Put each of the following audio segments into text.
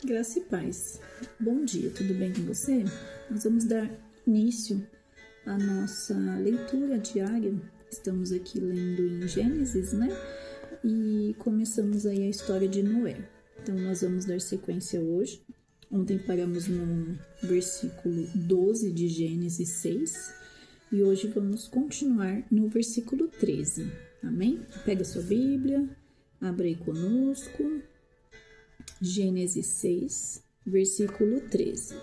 Graça e paz. Bom dia, tudo bem com você? Nós vamos dar início à nossa leitura diária. Estamos aqui lendo em Gênesis, né? E começamos aí a história de Noé. Então, nós vamos dar sequência hoje. Ontem paramos no versículo 12 de Gênesis 6 e hoje vamos continuar no versículo 13. Amém? Pega sua Bíblia, abre aí conosco. Gênesis 6, versículo 13.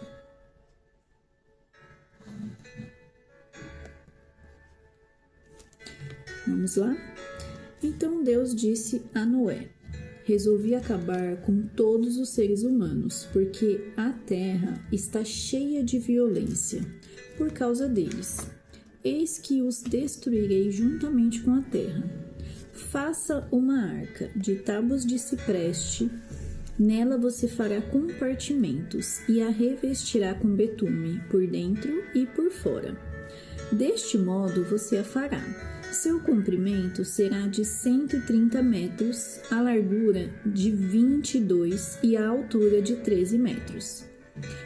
Vamos lá? Então Deus disse a Noé: resolvi acabar com todos os seres humanos, porque a terra está cheia de violência por causa deles. Eis que os destruirei juntamente com a terra. Faça uma arca de tábuas de cipreste. Nela você fará compartimentos e a revestirá com betume por dentro e por fora. Deste modo você a fará. Seu comprimento será de 130 metros, a largura de 22 e a altura de 13 metros.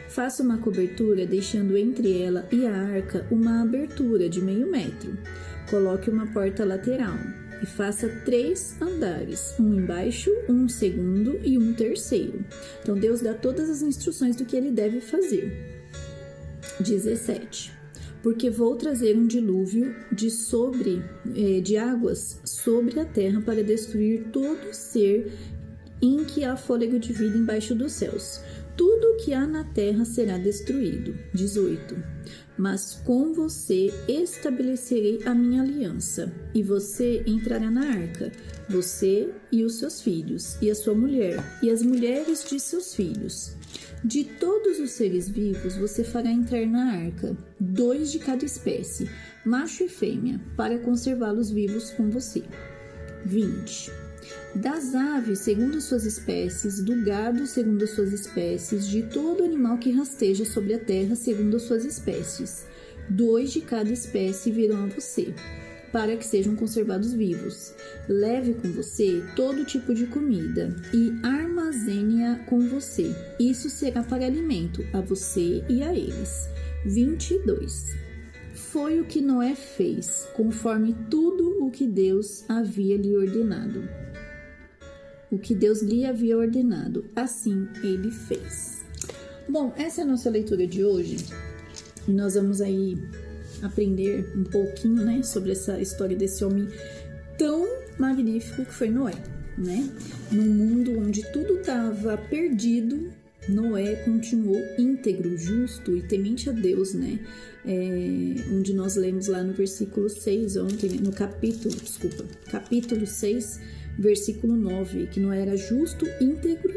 Faça uma cobertura deixando entre ela e a arca uma abertura de meio metro. Coloque uma porta lateral. E faça 3 andares, um embaixo, um segundo e um terceiro. Então, Deus dá todas as instruções do que ele deve fazer. 17. Porque vou trazer um dilúvio de águas sobre a terra para destruir todo ser em que há fôlego de vida embaixo dos céus. Tudo o que há na terra será destruído. 18. Mas com você estabelecerei a minha aliança, e você entrará na arca, você e os seus filhos, e a sua mulher, e as mulheres de seus filhos. De todos os seres vivos, você fará entrar na arca 2 de cada espécie, macho e fêmea, para conservá-los vivos com você. 20. Das aves segundo suas espécies, do gado segundo suas espécies, de todo animal que rasteja sobre a terra segundo suas espécies. 2 de cada espécie virão a você, para que sejam conservados vivos. Leve com você todo tipo de comida e armazene-a com você. Isso será para alimento a você e a eles. 22. Foi o que Noé fez, conforme tudo o que Deus havia lhe ordenado. O que Deus lhe havia ordenado, assim ele fez. Bom, essa é a nossa leitura de hoje. E nós vamos aí aprender um pouquinho, né, sobre essa história desse homem tão magnífico que foi Noé, né? Num mundo onde tudo estava perdido, Noé continuou íntegro, justo e temente a Deus, né? Onde nós lemos lá no versículo 6 ontem, no capítulo 6, versículo 9, que Noé era justo, íntegro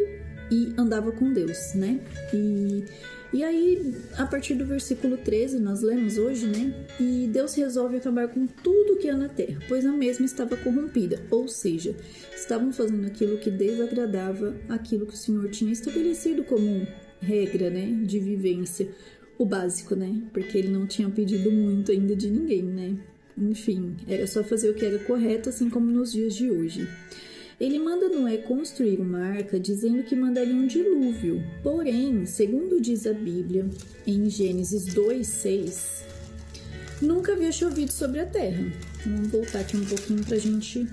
e andava com Deus, né? E aí, a partir do versículo 13, nós lemos hoje, né? E Deus resolve acabar com tudo que há na terra, pois a mesma estava corrompida, ou seja, estavam fazendo aquilo que desagradava aquilo que o Senhor tinha estabelecido como regra, né? De vivência, o básico, né? Porque ele não tinha pedido muito ainda de ninguém, né? Enfim, era só fazer o que era correto, assim como nos dias de hoje. Ele manda Noé construir uma arca, dizendo que mandaria um dilúvio. Porém, segundo diz a Bíblia, em Gênesis 2:6, nunca havia chovido sobre a terra. Vamos voltar aqui um pouquinho para a gente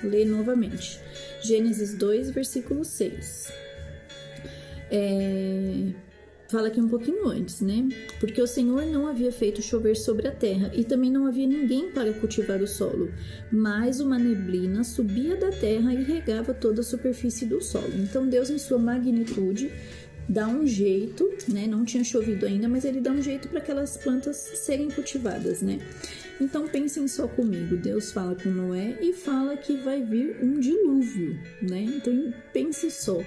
ler novamente. Gênesis 2, versículo 6. Fala aqui um pouquinho antes, né? Porque o Senhor não havia feito chover sobre a terra e também não havia ninguém para cultivar o solo, mas uma neblina subia da terra e regava toda a superfície do solo. Então Deus, em sua magnitude, dá um jeito, né? Não tinha chovido ainda, mas ele dá um jeito para aquelas plantas serem cultivadas, né? Então pensem só comigo, Deus fala com Noé e fala que vai vir um dilúvio, né? Então pense só.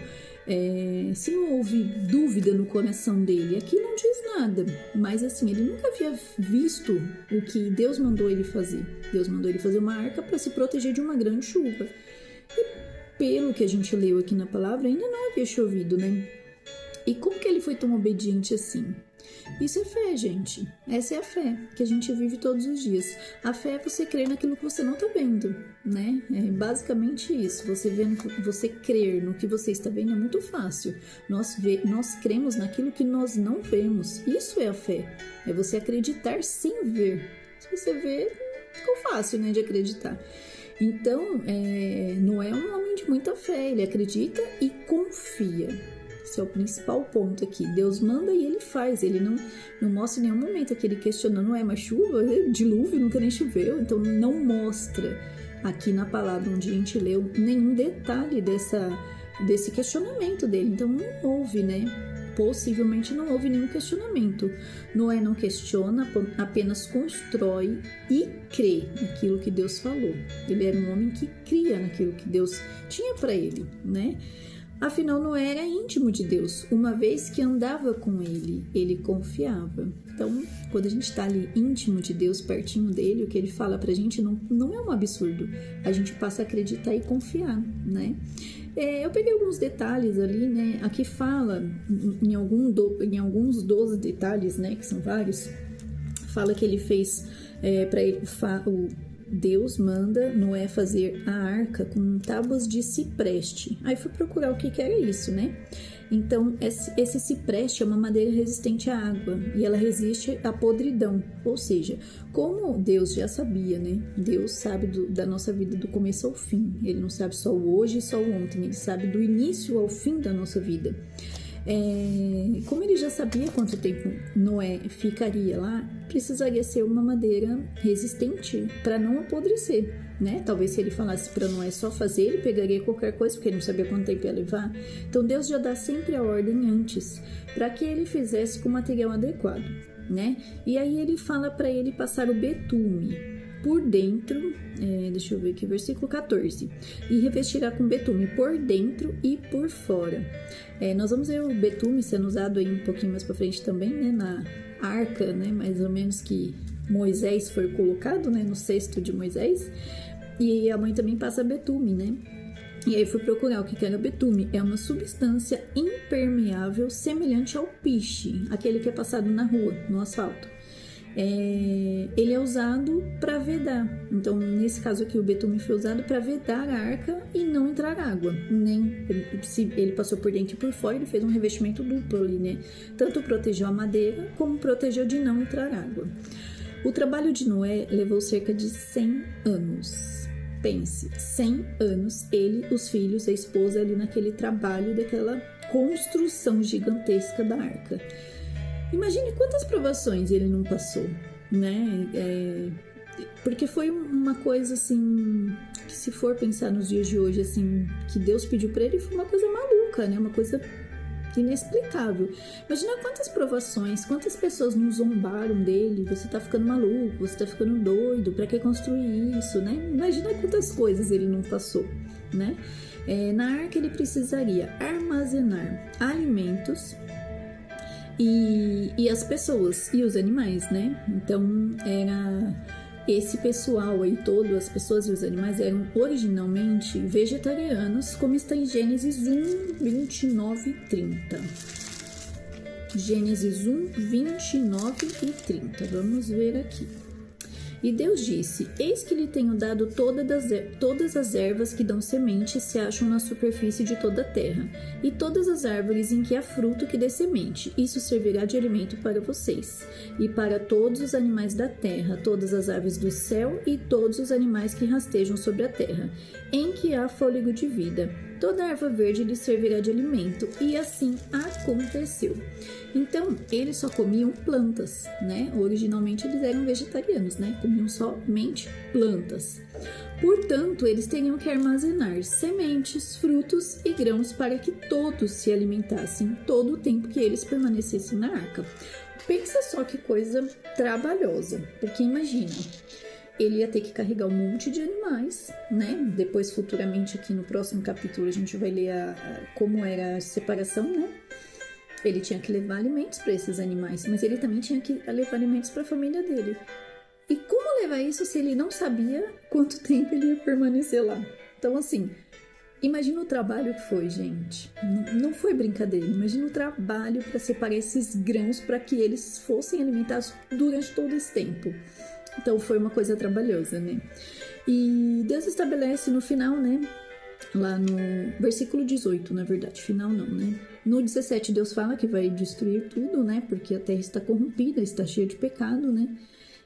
Se não houve dúvida no coração dele, aqui não diz nada, mas assim, ele nunca havia visto o que Deus mandou ele fazer. Deus mandou ele fazer uma arca para se proteger de uma grande chuva. E pelo que a gente leu aqui na palavra, ainda não havia chovido, né? E como que ele foi tão obediente assim? Isso é fé, gente. Essa é a fé que a gente vive todos os dias. A fé é você crer naquilo que você não está vendo, né? É basicamente isso. Você crer no que você está vendo é muito fácil. Nós cremos naquilo que nós não vemos. Isso é a fé. É você acreditar sem ver. Se você vê, ficou fácil, né, de acreditar. Então, Noé é um homem de muita fé. Ele acredita e confia. Esse é o principal ponto aqui. Deus manda e ele faz. Ele não mostra em nenhum momento aqui ele questionando, não é mais chuva, dilúvio, nunca nem choveu. Então não mostra aqui na palavra onde a gente leu nenhum detalhe desse questionamento dele. Então não houve, né? Possivelmente não houve nenhum questionamento. Noé não questiona, apenas constrói e crê naquilo que Deus falou. Ele era um homem que cria naquilo que Deus tinha para ele, né? Afinal, Noé era íntimo de Deus, uma vez que andava com ele confiava. Então, quando a gente está ali íntimo de Deus, pertinho dele, o que ele fala pra gente não é um absurdo. A gente passa a acreditar e confiar, né? Eu peguei alguns detalhes ali, né? Aqui fala, em alguns 12 detalhes, né? Que são vários, fala que ele fez para ele... Deus manda Noé fazer a arca com tábuas de cipreste. Aí fui procurar o que era isso, né? Então, esse cipreste é uma madeira resistente à água e ela resiste à podridão. Ou seja, como Deus já sabia, né? Deus sabe da nossa vida do começo ao fim. Ele não sabe só o hoje e só o ontem. Ele sabe do início ao fim da nossa vida. Como ele já sabia quanto tempo Noé ficaria lá, precisaria ser uma madeira resistente para não apodrecer, né? Talvez se ele falasse para Noé só fazer, ele pegaria qualquer coisa, porque ele não sabia quanto tempo ia levar. Então Deus já dá sempre a ordem antes, para que ele fizesse com o material adequado, né? E aí ele fala para ele passar o betume por dentro, deixa eu ver aqui, versículo 14, e revestirá com betume por dentro e por fora. Nós vamos ver o betume sendo usado aí um pouquinho mais para frente também, né, na arca, né, mais ou menos que Moisés foi colocado, né, no cesto de Moisés, e a mãe também passa betume, né. E aí fui procurar o que era betume. É uma substância impermeável semelhante ao piche, aquele que é passado na rua, no asfalto. Ele é usado para vedar. Então, nesse caso aqui, o betume foi usado para vedar a arca e não entrar água. Se ele passou por dentro e por fora, ele fez um revestimento duplo ali, né? Tanto protegeu a madeira, como protegeu de não entrar água. O trabalho de Noé levou cerca de 100 anos. Pense, 100 anos, ele, os filhos, a esposa ali naquele trabalho daquela construção gigantesca da arca. Imagine quantas provações ele não passou, né? Porque foi uma coisa assim, que se for pensar nos dias de hoje, assim, que Deus pediu para ele, foi uma coisa maluca, né? Uma coisa inexplicável. Imagina quantas provações, quantas pessoas não zombaram dele. Você tá ficando maluco, você tá ficando doido, pra que construir isso, né? Imagina quantas coisas ele não passou, né? Na arca ele precisaria armazenar alimentos e as pessoas e os animais, né? Então, esse pessoal aí todo, as pessoas e os animais eram originalmente vegetarianos, como está em Gênesis 1, 29 e 30. Gênesis 1, 29 e 30. Vamos ver aqui. E Deus disse: Eis que lhe tenho dado todas as ervas que dão semente se acham na superfície de toda a terra, e todas as árvores em que há fruto que dê semente. Isso servirá de alimento para vocês, e para todos os animais da terra, todas as aves do céu e todos os animais que rastejam sobre a terra, em que há fôlego de vida. Toda erva verde lhe servirá de alimento. E assim aconteceu. Então, eles só comiam plantas, né? Originalmente eles eram vegetarianos, né? Comiam somente plantas. Portanto, eles teriam que armazenar sementes, frutos e grãos para que todos se alimentassem todo o tempo que eles permanecessem na arca. Pensa só que coisa trabalhosa, porque imagina, ele ia ter que carregar um monte de animais, né? Depois, futuramente, aqui no próximo capítulo, a gente vai ler como era a separação, né? Ele tinha que levar alimentos para esses animais, mas ele também tinha que levar alimentos para a família dele. E como levar isso se ele não sabia quanto tempo ele ia permanecer lá? Então, assim, Imagina o trabalho que foi, gente. Não foi brincadeira. Imagina o trabalho para separar esses grãos para que eles fossem alimentados durante todo esse tempo. Então foi uma coisa trabalhosa, né? E Deus estabelece no final, né? Lá no versículo 18, na verdade, final não, né? No 17, Deus fala que vai destruir tudo, né? Porque a terra está corrompida, está cheia de pecado, né?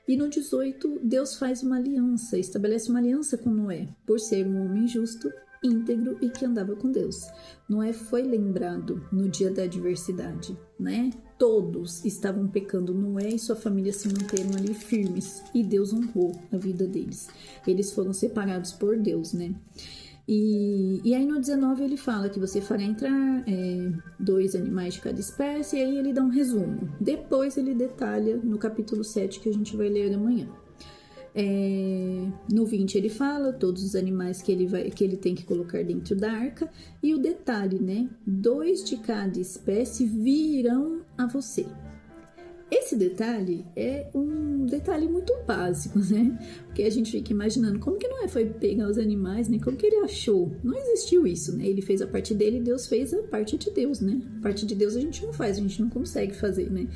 E no 18, Deus faz uma aliança, estabelece uma aliança com Noé, por ser um homem justo, íntegro e que andava com Deus. Noé foi lembrado no dia da adversidade, né? Todos estavam pecando, Noé e sua família se manteram ali firmes e Deus honrou a vida deles. Eles foram separados por Deus, né? E aí no 19 ele fala que você fará entrar 2 animais de cada espécie, e aí ele dá um resumo. Depois ele detalha no capítulo 7 que a gente vai ler amanhã. No 20 ele fala todos os animais que ele tem que colocar dentro da arca, e o detalhe, né? 2 de cada espécie virão a você. Esse detalhe é um detalhe muito básico, né? Porque a gente fica imaginando como que Noé foi pegar os animais, né? Como que ele achou? Não existiu isso, né? Ele fez a parte dele e Deus fez a parte de Deus, né? A parte de Deus a gente não faz, a gente não consegue fazer, né?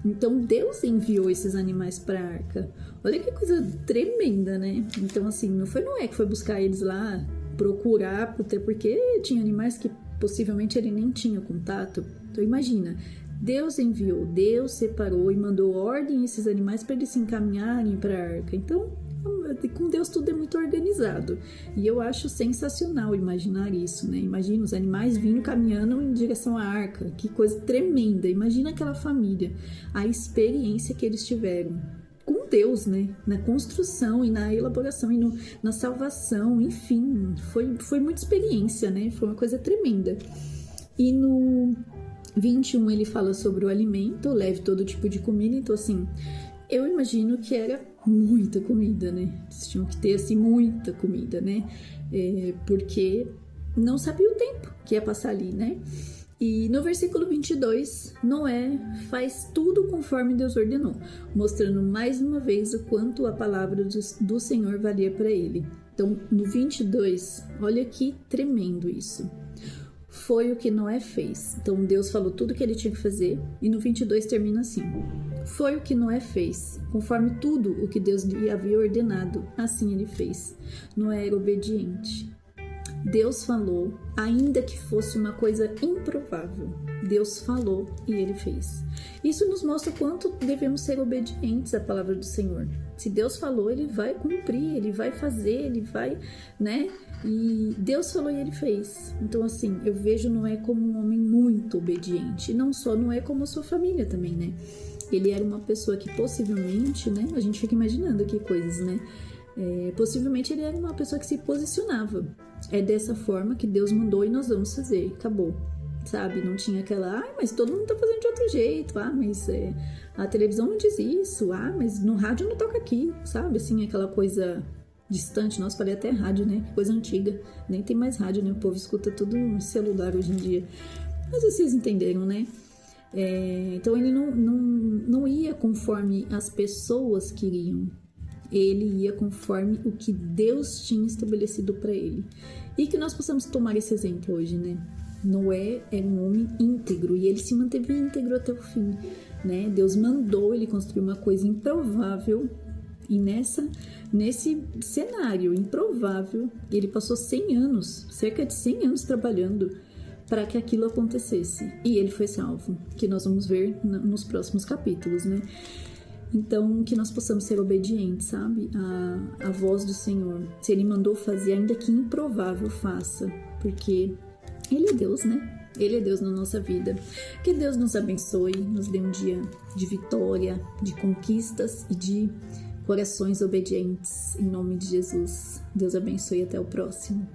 Então Deus enviou esses animais para a arca. Olha que coisa tremenda, né? Então assim, não foi Noé que foi buscar eles lá, procurar, até porque tinha animais que possivelmente ele nem tinha contato. Então imagina, Deus enviou, Deus separou e mandou ordem a esses animais para eles se encaminharem para a arca. Então, com Deus tudo é muito organizado. E eu acho sensacional imaginar isso, né? Imagina os animais vindo caminhando em direção à arca. Que coisa tremenda. Imagina aquela família, a experiência que eles tiveram com Deus, né? Na construção e na elaboração e na salvação, enfim. Foi muita experiência, né? Foi uma coisa tremenda. E no 21 ele fala sobre o alimento, leve todo tipo de comida. Então assim, eu imagino que era muita comida, né? Eles tinham que ter assim muita comida, né? Porque não sabia o tempo que ia passar ali, né? E no versículo 22, Noé faz tudo conforme Deus ordenou, mostrando mais uma vez o quanto a palavra do Senhor valia para ele. Então no 22, olha que tremendo isso. Foi o que Noé fez. Então Deus falou tudo o que ele tinha que fazer, e no 22 termina assim: foi o que Noé fez, conforme tudo o que Deus lhe havia ordenado, assim ele fez. Noé era obediente. Deus falou, ainda que fosse uma coisa improvável. Deus falou e ele fez. Isso nos mostra quanto devemos ser obedientes à palavra do Senhor. Se Deus falou, ele vai cumprir, ele vai fazer, ele vai, né? E Deus falou e ele fez. Então assim, eu vejo Noé como um homem muito obediente. E não só Noé, como a sua família também, né? Ele era uma pessoa que possivelmente, né? A gente fica imaginando aqui coisas, né? Possivelmente ele era uma pessoa que se posicionava. É dessa forma que Deus mandou e nós vamos fazer. Acabou. Sabe? Não tinha aquela, mas todo mundo tá fazendo de outro jeito. Mas a televisão não diz isso. Mas no rádio não toca aqui. Sabe? Assim, aquela coisa distante. Nossa, falei até rádio, né? Coisa antiga. Nem tem mais rádio, né? O povo escuta tudo no celular hoje em dia. Mas vocês entenderam, né? Então ele não ia conforme as pessoas queriam. Ele ia conforme o que Deus tinha estabelecido para ele. E que nós possamos tomar esse exemplo hoje, né? Noé era um homem íntegro e ele se manteve íntegro até o fim, né? Deus mandou ele construir uma coisa improvável, e nesse cenário improvável, ele passou 100 anos, cerca de 100 anos trabalhando para que aquilo acontecesse. E ele foi salvo, que nós vamos ver nos próximos capítulos, né? Então, que nós possamos ser obedientes, sabe? A voz do Senhor. Se Ele mandou fazer, ainda que improvável, faça. Porque Ele é Deus, né? Ele é Deus na nossa vida. Que Deus nos abençoe, nos dê um dia de vitória, de conquistas e de corações obedientes. Em nome de Jesus. Deus abençoe e até o próximo.